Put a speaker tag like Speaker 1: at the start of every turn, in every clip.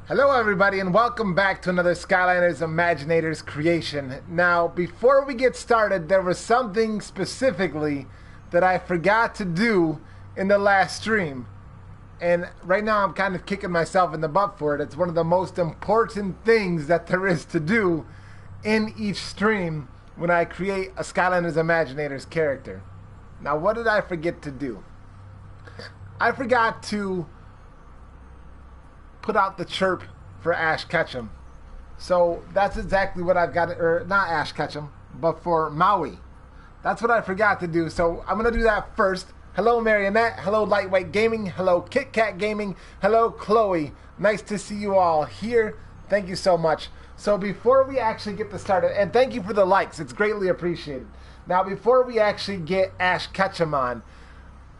Speaker 1: Hello everybody and welcome back to another Skylanders Imaginators creation. Now before we get started, there was something specifically that I forgot to do in the last stream. And right now I'm kind of kicking myself in the butt for it. It's one of the most important things that there is to do in each stream when I create a Skylanders Imaginators character. Now what did I forget to do? I forgot to put out the chirp for Ash Ketchum. So that's exactly what I've got, or not Ash Ketchum, but for Maui. That's what I forgot to do, so I'm going to do that first. Hello Marionette, hello Lightweight Gaming, hello Kit Kat Gaming, hello Chloe. Nice to see you all here. Thank you so much. So before we actually get this started, and thank you for the likes, it's greatly appreciated. Now before we actually get Ash Ketchum on,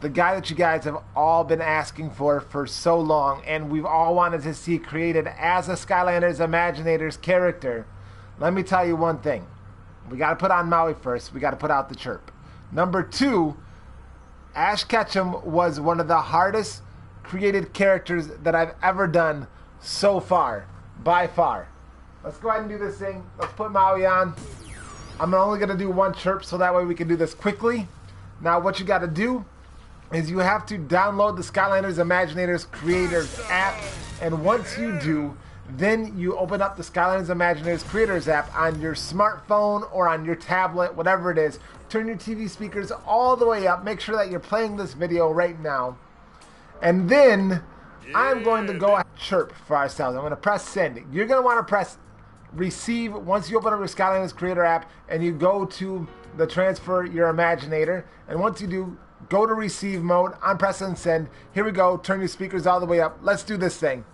Speaker 1: the guy that you guys have all been asking for so long, and we've all wanted to see created as a Skylanders Imaginators character. Let me tell you one thing. We got to put on Maui first. We got to put out the chirp. Number 2, Ash Ketchum was one of the hardest created characters that I've ever done so far. By far. Let's go ahead and do this thing. Let's put Maui on. I'm only going to do one chirp so that way we can do this quickly. Now what you got to do is you have to download the Skylanders Imaginators Creators app, and once you do, then you open up the Skylanders Imaginators Creators app on your smartphone or on your tablet, whatever it is. Turn your TV speakers all the way up. Make sure that you're playing this video right now. And then I'm going to go chirp for ourselves. I'm going to press send. You're going to want to press receive once you open up your Skylanders Creator app and you go to the transfer your Imaginator. And once you do, go to receive mode. I'm pressing send. Here we go. Turn your speakers all the way up. Let's do this thing.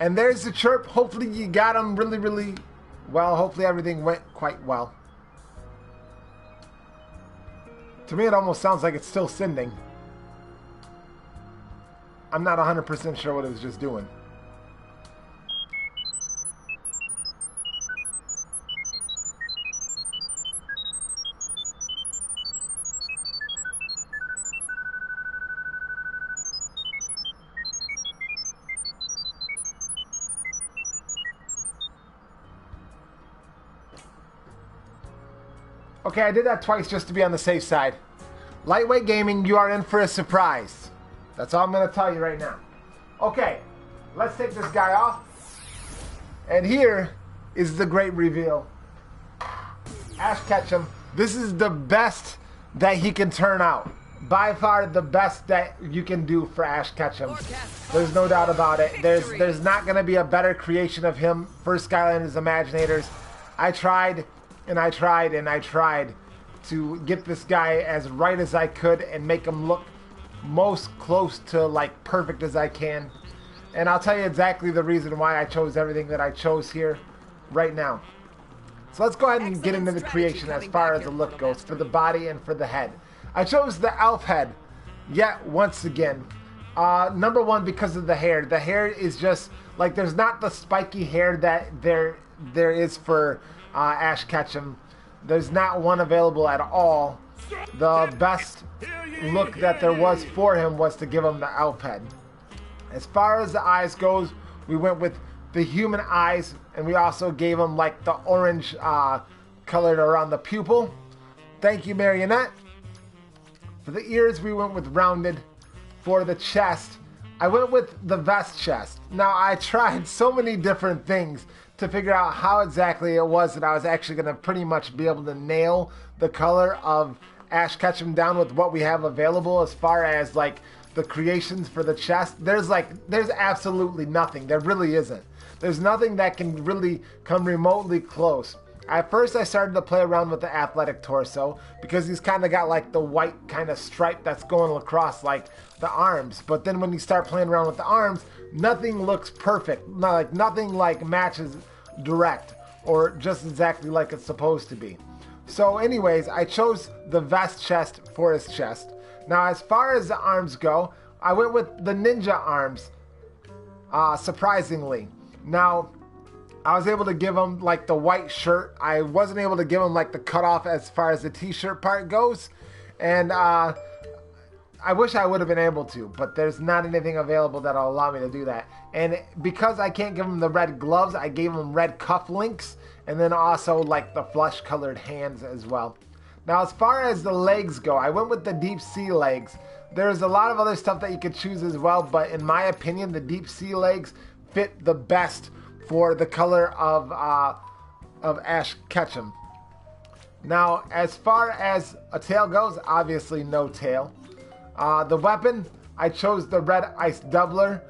Speaker 1: And there's the chirp. Hopefully you got them really well. Hopefully everything went quite well. To me it almost sounds like it's still sending. I'm not 100% sure what it was just doing. Okay, I did that twice just to be on the safe side. Lightweight Gaming, you are in for a surprise. That's all I'm going to tell you right now. Okay, let's take this guy off. And here is the great reveal. Ash Ketchum, this is the best that he can turn out. By far the best that you can do for Ash Ketchum. There's no doubt about it. There's not going to be a better creation of him for Skylanders Imaginators. I tried and I tried and I tried to get this guy as right as I could and make him look most close to like perfect as I can. And I'll tell you exactly the reason why I chose everything that I chose here right now. So let's go ahead and get into the creation as far as the look goes for the body and for the head. I chose the elf head yet once again. Number one, because of the hair. The hair is just like, there's not the spiky hair that there is for Ash Ketchum. There's not one available at all. The best look that there was for him was to give him the elf head. As far as the eyes goes, we went with the human eyes, and we also gave him like the orange colored around the pupil. Thank you, Marionette. For the ears, we went with rounded. For the chest, I went with the vest chest. Now, I tried so many different things to figure out how exactly it was that I was actually going to pretty much be able to nail the color of Ash Ketchum down with what we have available as far as like the creations for the chest. There's absolutely nothing. There really isn't. There's nothing that can really come remotely close. At first I started to play around with the athletic torso because he's kind of got like the white kind of stripe that's going across like the arms. But then when you start playing around with the arms, nothing looks perfect. Nothing like matches direct or just exactly like it's supposed to be. So anyways, I chose the vest chest for his chest. Now, as far as the arms go, I went with the ninja arms, surprisingly. Now, I was able to give him like the white shirt. I wasn't able to give him like the cutoff as far as the t-shirt part goes. And I wish I would have been able to, but there's not anything available that'll allow me to do that. And because I can't give him the red gloves, I gave him red cuff links, and then also like the flesh colored hands as well. Now, as far as the legs go, I went with the deep sea legs. There's a lot of other stuff that you could choose as well, but in my opinion, the deep sea legs fit the best for the color of Ash Ketchum. Now, as far as a tail goes, obviously no tail. The weapon, I chose the red ice doubler.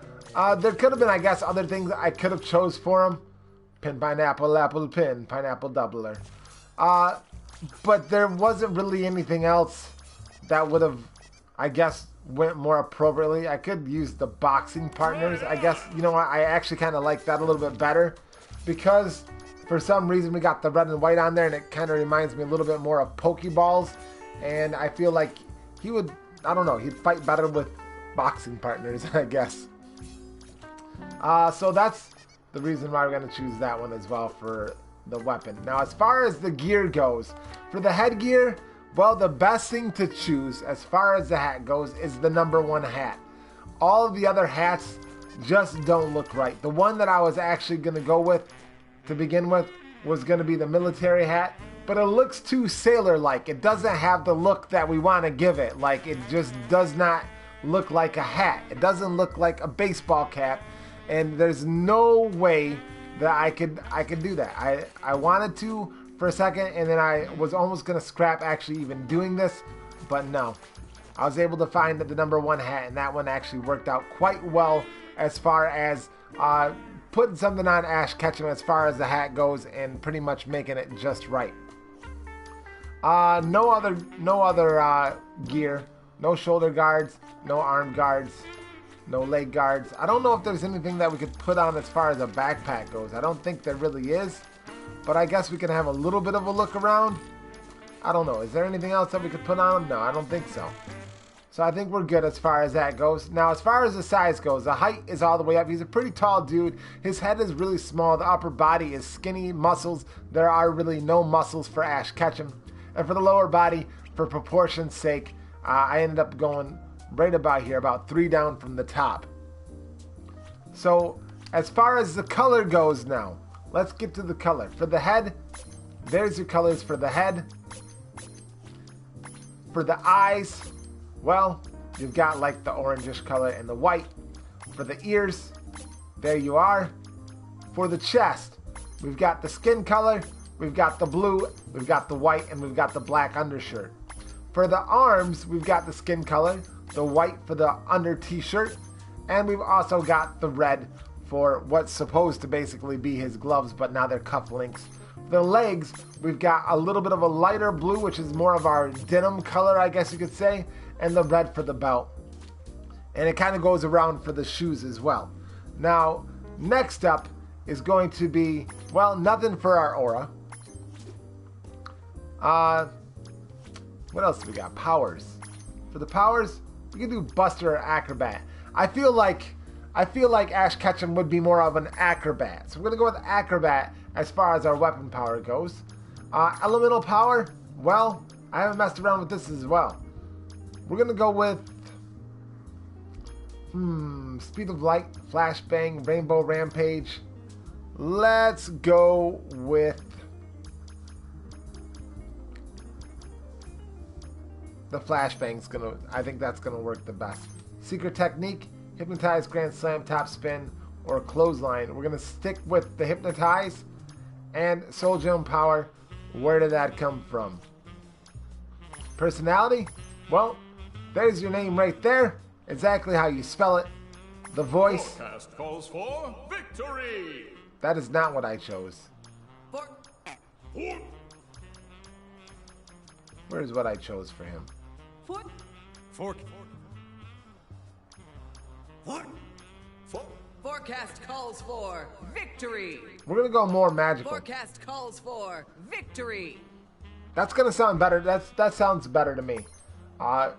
Speaker 1: There could have been, I guess, other things I could have chose for him. Pin, pineapple, apple, pin, pineapple doubler. But there wasn't really anything else that would have, I guess, went more appropriately. I could use the boxing partners. I guess, you know what, I actually kind of like that a little bit better. Because for some reason we got the red and white on there, and it kind of reminds me a little bit more of Pokeballs. And I feel like he would, I don't know, he'd fight better with boxing partners, I guess. So that's the reason why we're going to choose that one as well for the weapon. Now, as far as the gear goes, for the headgear, well, the best thing to choose as far as the hat goes is the #1 hat. All of the other hats just don't look right. The one that I was actually going to go with to begin with was going to be the military hat, but it looks too sailor-like. It doesn't have the look that we want to give it. Like, it just does not look like a hat. It doesn't look like a baseball cap, and there's no way that I could do that. I wanted to for a second, and then I was almost going to scrap actually even doing this, but no. I was able to find the #1 hat, and that one actually worked out quite well as far as putting something on Ash Ketchum as far as the hat goes and pretty much making it just right. No other gear, no shoulder guards, no arm guards, no leg guards. I don't know if there's anything that we could put on as far as a backpack goes. I don't think there really is, but I guess we can have a little bit of a look around. I don't know. Is there anything else that we could put on him? No, I don't think so. So I think we're good as far as that goes. Now, as far as the size goes, the height is all the way up. He's a pretty tall dude. His head is really small. The upper body is skinny. Muscles, there are really no muscles for Ash Ketchum. And for the lower body, for proportion's sake, I ended up going right about here, about 3 down from the top. So as far as the color goes now, let's get to the color. For the head, there's your colors for the head. For the eyes, well, you've got like the orangish color and the white. For the ears, there you are. For the chest, we've got the skin color, we've got the blue, we've got the white, and we've got the black undershirt. For the arms, we've got the skin color, the white for the under t-shirt, and we've also got the red for what's supposed to basically be his gloves, but now they're cuff links. The legs, we've got a little bit of a lighter blue, which is more of our denim color, I guess you could say, and the red for the belt. And it kind of goes around for the shoes as well. Now, next up is going to be, well, nothing for our aura. What else do we got? Powers. For the powers, we can do Buster or Acrobat. I feel like Ash Ketchum would be more of an acrobat. So we're going to go with Acrobat as far as our weapon power goes. Elemental power, well, I haven't messed around with this as well. We're going to go with Speed of Light, Flashbang, Rainbow Rampage. Let's go with the Flashbang's gonna, I think that's gonna work the best. Secret Technique, Hypnotize, Grand Slam, Top Spin, or Clothesline. We're gonna stick with the Hypnotize. And Soul Gem Power, where did that come from? Personality, well, there's your name right there. Exactly how you spell it. The voice.
Speaker 2: Forecast calls for victory.
Speaker 1: That is not what I chose. Where's what I chose for him?
Speaker 3: Forecast calls for victory.
Speaker 1: We're gonna go more magical.
Speaker 3: Forecast calls for victory.
Speaker 1: That's gonna sound better. That sounds better to me.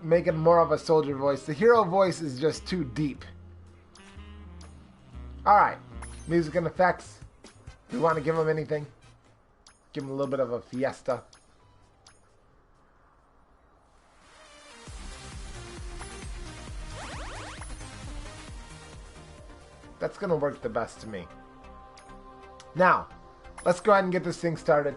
Speaker 1: Make it more of a soldier voice. The hero voice is just too deep. Alright, music and effects. Do we want to give him anything? Give him a little bit of a fiesta. That's going to work the best to me. Now, let's go ahead and get this thing started.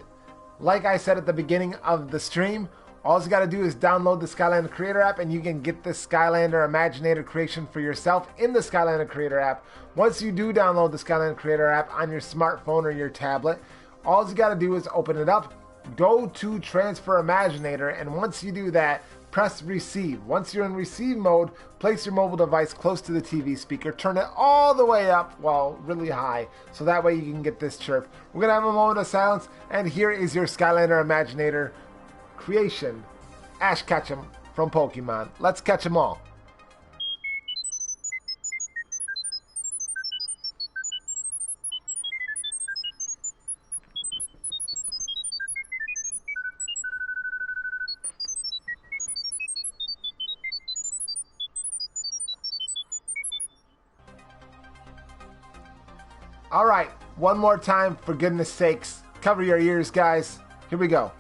Speaker 1: Like I said at the beginning of the stream, all you got to do is download the Skylander Creator app and you can get the Skylander Imaginator creation for yourself in the Skylander Creator app. Once you do download the Skylander Creator app on your smartphone or your tablet, all you got to do is open it up, go to Transfer Imaginator, and once you do that, press receive. Once you're in receive mode, place your mobile device close to the TV speaker, turn it all the way up, well, really high, so that way you can get this chirp. We're going to have a moment of silence, and here is your Skylander Imaginator creation, Ash Ketchum from Pokemon. Let's catch them all. All right, one more time, for goodness sakes. Cover your ears, guys. Here we go.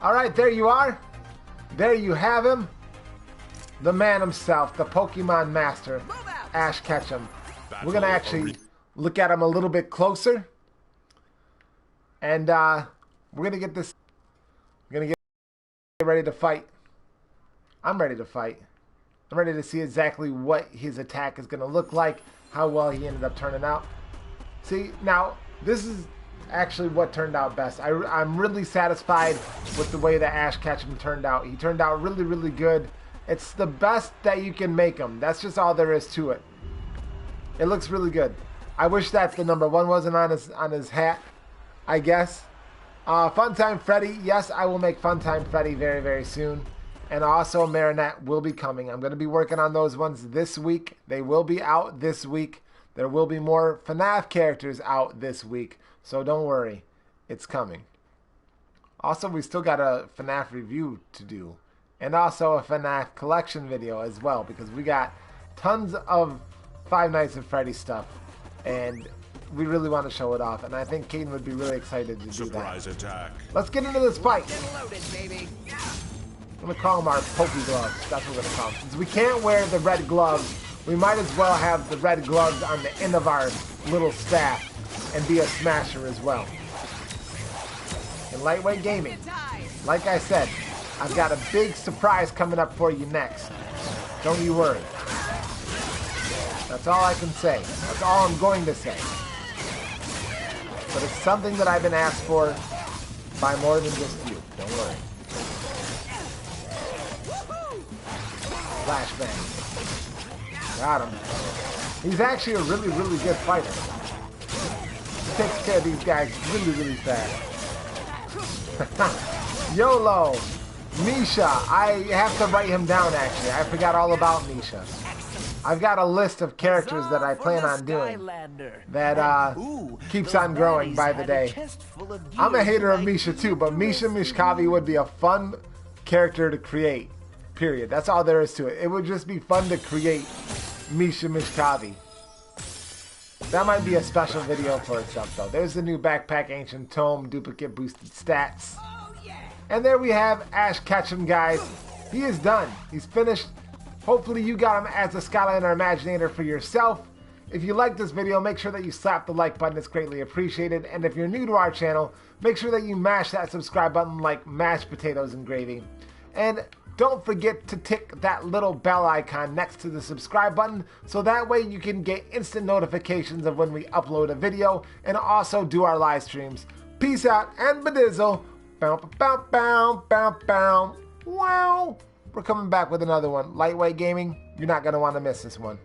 Speaker 1: All right, there you are. There you have him. The man himself, the Pokemon Master, Ash Ketchum. We're going to actually look at him a little bit closer. And we're going to get this. We're going to get ready to fight. I'm ready to fight. I'm ready to see exactly what his attack is going to look like, how well he ended up turning out. See, now, this is actually what turned out best. I'm really satisfied with the way that Ash Ketchum turned out. He turned out really, really good. It's the best that you can make him. That's just all there is to it. It looks really good. I wish that the number 1 wasn't on his hat, I guess. Funtime Freddy. Yes, I will make Funtime Freddy very, very soon. And also Marinette will be coming. I'm going to be working on those ones this week. They will be out this week. There will be more FNAF characters out this week. So don't worry. It's coming. Also, we still got a FNAF review to do. And also a FNAF collection video as well, because we got tons of Five Nights at Freddy's stuff, and we really want to show it off, and I think Caden would be really excited to do that.
Speaker 2: Surprise attack.
Speaker 1: Let's get into this fight.
Speaker 3: Get loaded, baby.
Speaker 1: I'm going to call them our Poke Gloves. That's what we're going to call them. Since we can't wear the red gloves, we might as well have the red gloves on the end of our little staff and be a smasher as well. In Lightweight Gaming, like I said, I've got a big surprise coming up for you next. Don't you worry. That's all I can say. That's all I'm going to say. But it's something that I've been asked for by more than just you. Don't worry. Flashbang. Got him. He's actually a really, really good fighter. He takes care of these guys really, really fast. YOLO. Misha, I have to write him down actually. I forgot all about Misha. I've got a list of characters that I plan on doing that keeps on growing by the day. I'm a hater of Misha too, but Misha Mishkavi would be a fun character to create. Period. That's all there is to it. It would just be fun to create Misha Mishkavi. That might be a special video for itself though. There's the new Backpack Ancient Tome duplicate boosted stats. And there we have Ash Ketchum, guys. He is done. He's finished. Hopefully you got him as a Skylander Imaginator for yourself. If you like this video, make sure that you slap the like button. It's greatly appreciated. And if you're new to our channel, make sure that you mash that subscribe button like mashed potatoes and gravy. And don't forget to tick that little bell icon next to the subscribe button, so that way you can get instant notifications of when we upload a video and also do our live streams. Peace out and badizzle. Bow, bow, bow, bow, bow. Wow. We're coming back with another one. Lightweight Gaming, you're not going to want to miss this one.